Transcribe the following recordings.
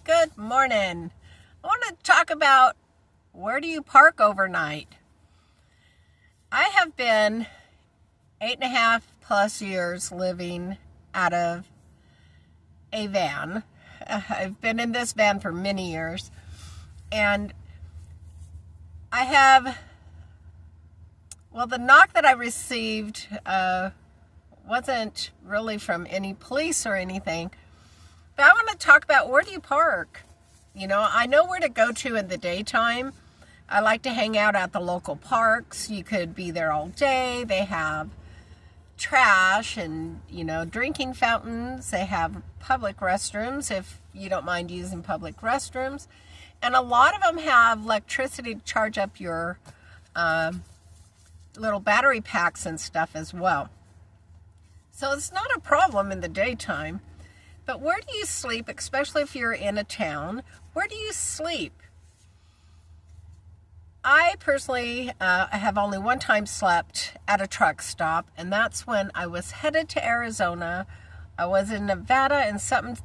Good morning. I want to talk about where do you park overnight? I have been 8.5+ years living out of a van. I've been in this van for many years, and I have, the knock that I received wasn't really from any police or anything. But I want to talk about, where do you park? I know where to go to in the daytime. I like to hang out at the local parks. You could be there all day. They have trash and, drinking fountains. They have public restrooms if you don't mind using public restrooms. And a lot of them have electricity to charge up your little battery packs and stuff as well. So it's not a problem in the daytime. But where do you sleep, especially if you're in a town? Where do you sleep? I personally have only one time slept at a truck stop, and that's when I was headed to Arizona. I was in Nevada, and something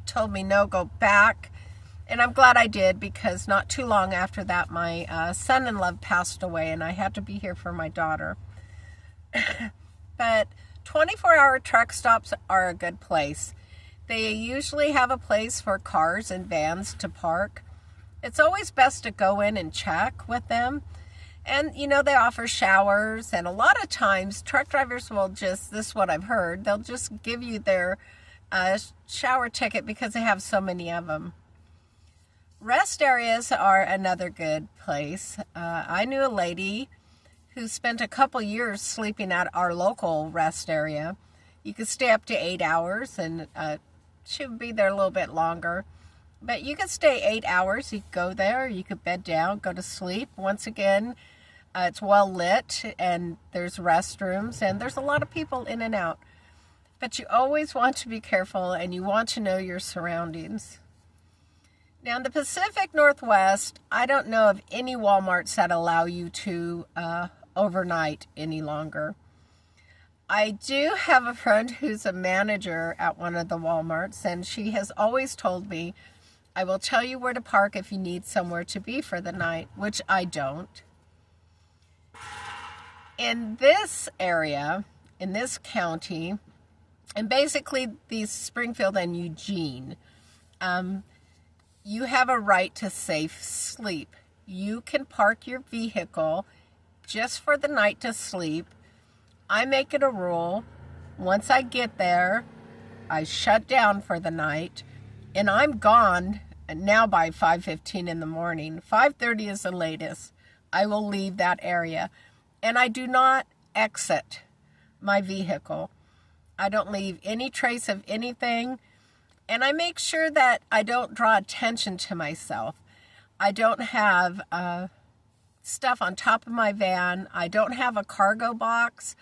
told me, no, go back. And I'm glad I did, because not too long after that, my son-in-law passed away, and I had to be here for my daughter. But 24-hour truck stops are a good place. They usually have a place for cars and vans to park. It's always best to go in and check with them. And, they offer showers. And a lot of times, truck drivers will this is what I've heard, they'll just give you their shower ticket because they have so many of them. Rest areas are another good place. I knew a lady who spent a couple years sleeping at our local rest area. You could stay up to 8 hours, and she would be there a little bit longer. But you could stay 8 hours. You could go there, you could bed down, go to sleep. Once again, it's well lit, and there's restrooms, and there's a lot of people in and out. But you always want to be careful, and you want to know your surroundings. Now, in the Pacific Northwest, I don't know of any Walmarts that allow you to overnight any longer. I do have a friend who's a manager at one of the Walmarts, and she has always told me, I will tell you where to park if you need somewhere to be for the night, which I don't. In this area, in this county, and basically these Springfield and Eugene, you have a right to safe sleep. You can park your vehicle just for the night to sleep. I make it a rule. Once I get there, I shut down for the night, and I'm gone now by 5:15 in the morning. 5:30 is the latest. I will leave that area, and I do not exit my vehicle. I don't leave any trace of anything, and I make sure that I don't draw attention to myself. I don't have stuff on top of my van. I don't have a cargo box.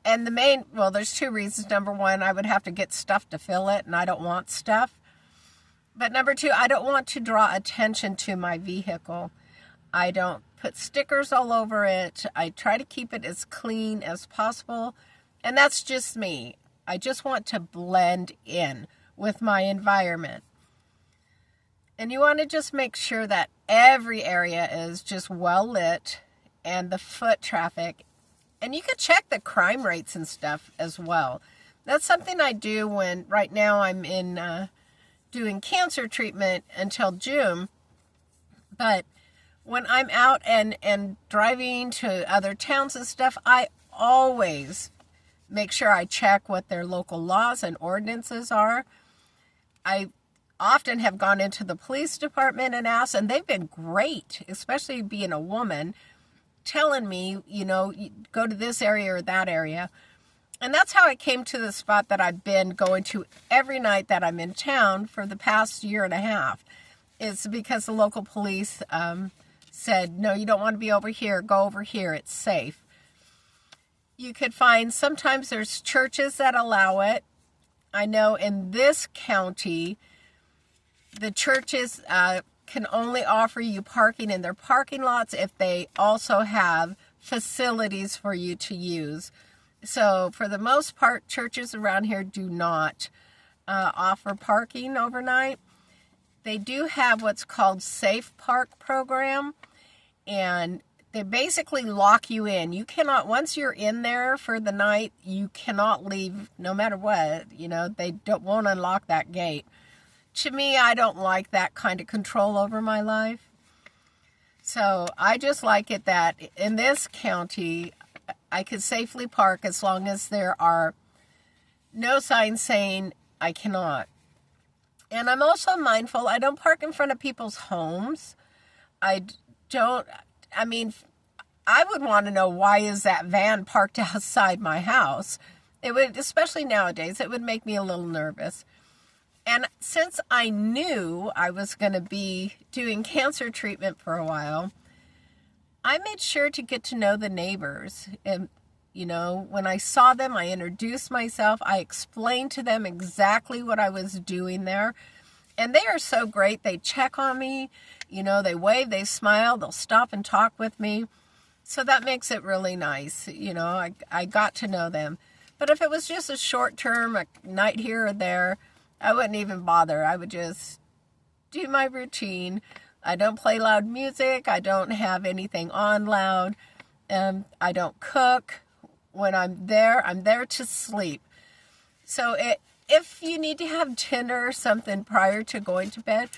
And there's two reasons. Number one, I would have to get stuff to fill it, and I don't want stuff. But number two, I don't want to draw attention to my vehicle. I don't put stickers all over it. I try to keep it as clean as possible. And that's just me. I just want to blend in with my environment. And you want to just make sure that every area is just well lit, and the foot traffic. And you could check the crime rates and stuff as well. That's something I do right now I'm in doing cancer treatment until June. But when I'm out and driving to other towns and stuff, I always make sure I check what their local laws and ordinances are. I often have gone into the police department and asked, and they've been great, especially being a woman, telling me, go to this area or that area. And that's how I came to the spot that I've been going to every night that I'm in town for the past year and a half. It's because the local police said, no, you don't want to be over here. Go over here. It's safe. You could find, sometimes there's churches that allow it. I know in this county, the churches can only offer you parking in their parking lots if they also have facilities for you to use. So for the most part, churches around here do not offer parking overnight. they do have what's called Safe Park program, and they basically lock you in. You cannot, once you're in there for the night, you cannot leave no matter what. They won't unlock that gate. To me, I don't like that kind of control over my life. So I just like it that in this county, I could safely park as long as there are no signs saying I cannot. And I'm also mindful, I don't park in front of people's homes. I would want to know, why is that van parked outside my house? It would, especially nowadays, it would make me a little nervous. And since I knew I was going to be doing cancer treatment for a while, I made sure to get to know the neighbors. And, when I saw them, I introduced myself. I explained to them exactly what I was doing there. And they are so great. They check on me. They wave, they smile, they'll stop and talk with me. So that makes it really nice. I got to know them. But if it was just a short term, a night here or there, I wouldn't even bother. I would just do my routine. I don't play loud music. I don't have anything on loud. I don't cook. When I'm there to sleep. So if you need to have dinner or something prior to going to bed,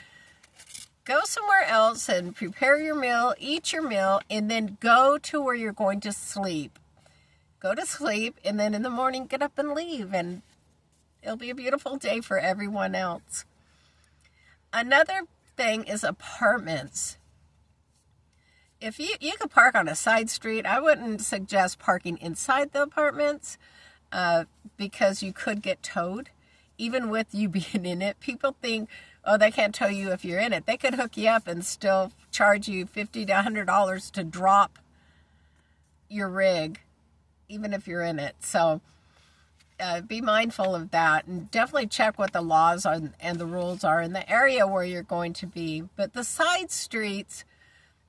go somewhere else and prepare your meal, eat your meal, and then go to where you're going to sleep. Go to sleep, and then in the morning get up and leave, and it'll be a beautiful day for everyone else. Another thing is apartments. If you can park on a side street, I wouldn't suggest parking inside the apartments because you could get towed, even with you being in it. People think, oh, they can't tow you if you're in it. They could hook you up and still charge you $50 to $100 to drop your rig, even if you're in it. So be mindful of that, and definitely check what the laws are and the rules are in the area where you're going to be. But the side streets,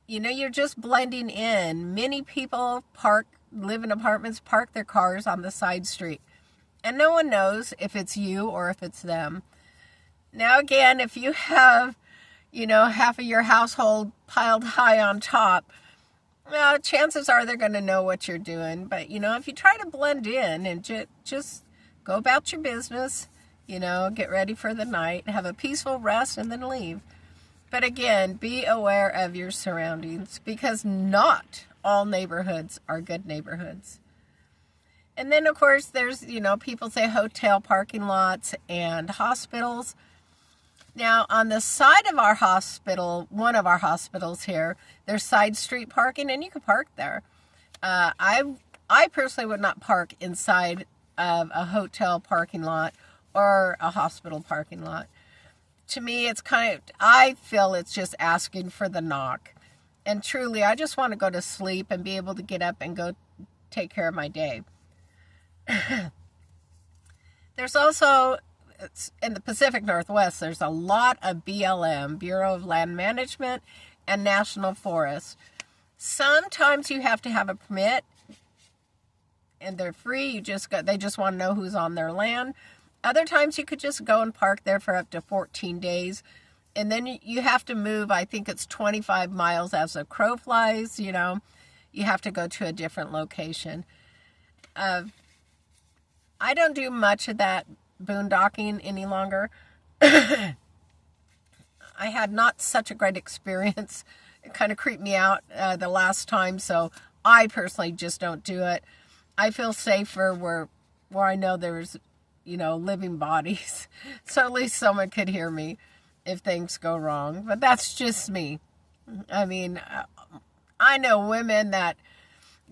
you're just blending in. Many people live in apartments, park their cars on the side street. And no one knows if it's you or if it's them. Now, again, if you have, half of your household piled high on top, well, chances are they're going to know what you're doing. But, if you try to blend in and just go about your business, get ready for the night, have a peaceful rest, and then leave. But again, be aware of your surroundings, because not all neighborhoods are good neighborhoods. And then, of course, there's, people say hotel parking lots and hospitals. Now, on the side of our hospital, one of our hospitals here, there's side street parking, and you can park there. I personally would not park inside of a hotel parking lot or a hospital parking lot. To me, I feel it's just asking for the knock. And truly, I just want to go to sleep and be able to get up and go take care of my day. There's also, in the Pacific Northwest, there's a lot of BLM, Bureau of Land Management, and National Forest. Sometimes you have to have a permit, and they're free. They just want to know who's on their land. Other times you could just go and park there for up to 14 days. And then you have to move, I think it's 25 miles as a crow flies, you have to go to a different location. I don't do much of that boondocking any longer. I had not such a great experience. It kind of creeped me out the last time, so I personally just don't do it. I feel safer where I know there's living bodies. So at least someone could hear me if things go wrong. But that's just me. I mean, I know women that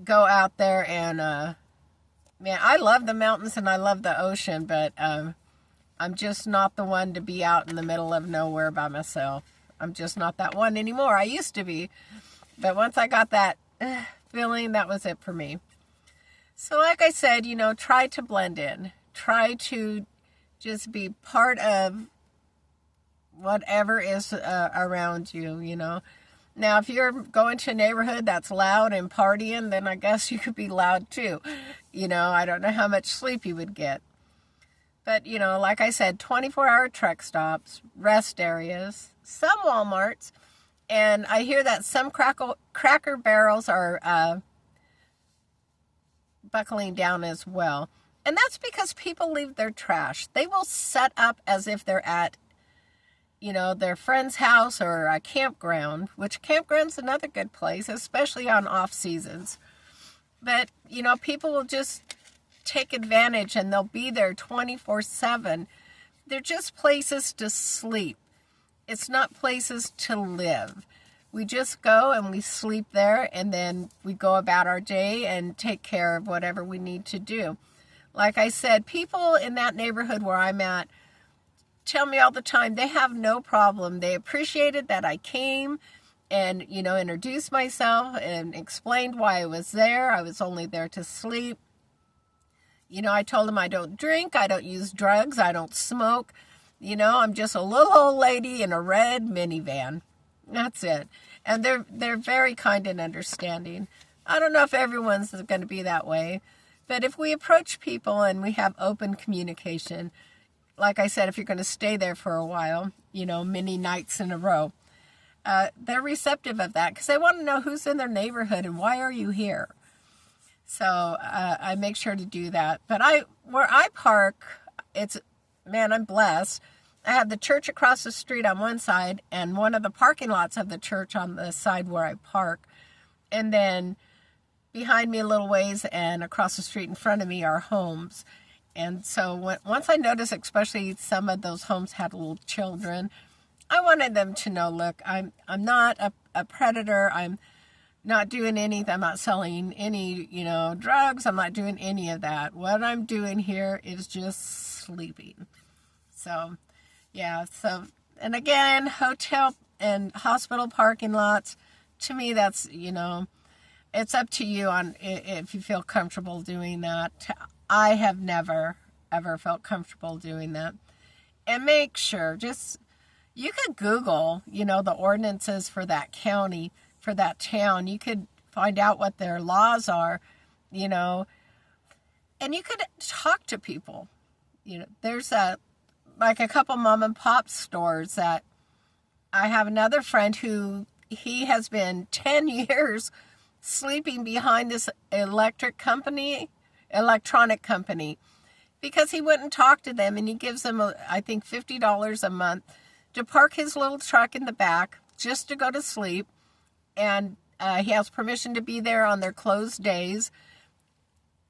go out there and, man, I love the mountains and I love the ocean, but I'm just not the one to be out in the middle of nowhere by myself. I'm just not that one anymore. I used to be. But once I got that feeling, that was it for me. So like I said, try to blend in. Try to just be part of whatever is around you, Now, if you're going to a neighborhood that's loud and partying, then I guess you could be loud too. I don't know how much sleep you would get. But, you know, like I said, 24-hour truck stops, rest areas, some Walmarts, and I hear that some Cracker Barrels are buckling down as well. And that's because people leave their trash. They will set up as if they're at, you know, their friend's house or a campground, which campground's another good place, especially on off seasons. But, you know, people will just take advantage and they'll be there 24/7. They're just places to sleep. It's not places to live. We just go and we sleep there, and then we go about our day and take care of whatever we need to do. Like I said, people in that neighborhood where I'm at tell me all the time they have no problem. They appreciated that I came and, you know, introduced myself and explained why I was there. I was only there to sleep. You know, I told them I don't drink, I don't use drugs, I don't smoke. You know, I'm just a little old lady in a red minivan. That's it. And they're very kind and understanding. I don't know if everyone's going to be that way, but if we approach people and we have open communication, like I said, if you're going to stay there for a while, you know, many nights in a row, they're receptive of that because they want to know who's in their neighborhood and why are you here. So I make sure to do that. But where I park, I'm blessed. I have the church across the street on one side and one of the parking lots of the church on the side where I park. And then behind me a little ways and across the street in front of me are homes. And so once I noticed, especially some of those homes had little children, I wanted them to know, look, I'm not a predator. I'm not doing anything. I'm not selling any, you know, drugs. I'm not doing any of that. What I'm doing here is just sleeping. So, yeah. So, and again, hotel and hospital parking lots, to me, that's, you know, it's up to you on if you feel comfortable doing that. I have never, ever felt comfortable doing that. And make sure, you could Google, you know, the ordinances for that county, for that town. You could find out what their laws are, you know, and you could talk to people. You know, there's like a couple mom and pop stores that I have another friend who he has been 10 years sleeping behind this electronic company because he wouldn't talk to them, and he gives them, I think, $50 a month to park his little truck in the back just to go to sleep, and he has permission to be there on their closed days,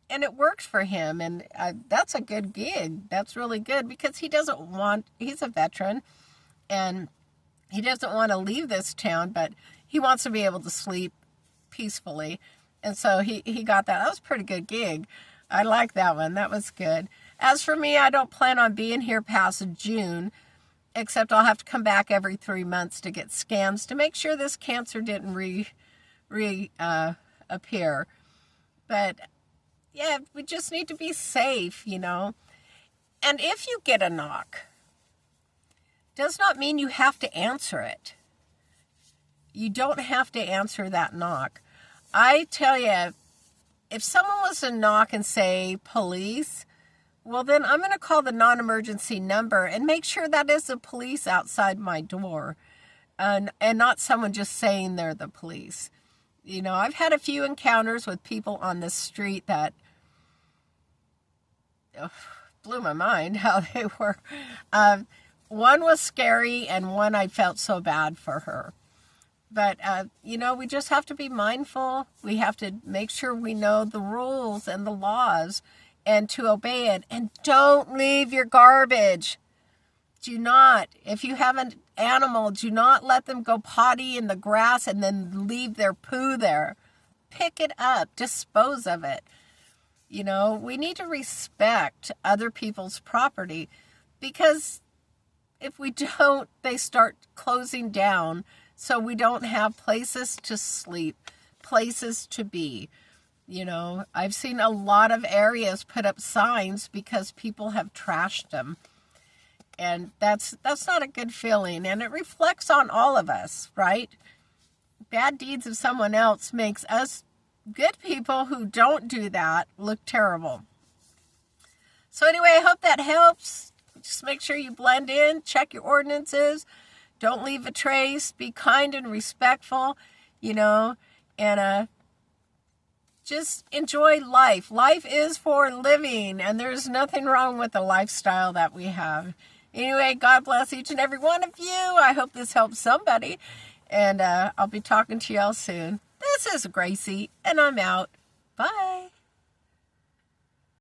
and it works for him, and that's a good gig. That's really good because he's a veteran, and he doesn't want to leave this town, but he wants to be able to sleep peacefully, and so he got that. That was a pretty good gig. I like that one. That was good. As for me, I don't plan on being here past June, except I'll have to come back every 3 months to get scans to make sure this cancer didn't appear. But yeah, we just need to be safe, you know. And if you get a knock, does not mean you have to answer it. You don't have to answer that knock. I tell you, if someone was to knock and say police, well, then I'm going to call the non-emergency number and make sure that is the police outside my door, and not someone just saying they're the police. You know, I've had a few encounters with people on the street that blew my mind how they were. One was scary, and one I felt so bad for her. But, you know, we just have to be mindful. We have to make sure we know the rules and the laws and to obey it. And don't leave your garbage. Do not. If you have an animal, do not let them go potty in the grass and then leave their poo there. Pick it up. Dispose of it. You know, we need to respect other people's property, because if we don't, they start closing down. So we don't have places to sleep, places to be. You know, I've seen a lot of areas put up signs because people have trashed them. And that's not a good feeling. And it reflects on all of us, right? Bad deeds of someone else makes us good people who don't do that look terrible. So anyway, I hope that helps. Just make sure you blend in, check your ordinances, don't leave a trace, be kind and respectful, and just enjoy life. Life is for living, and there's nothing wrong with the lifestyle that we have. Anyway, God bless each and every one of you. I hope this helps somebody, and I'll be talking to y'all soon. This is Gracie, and I'm out. Bye.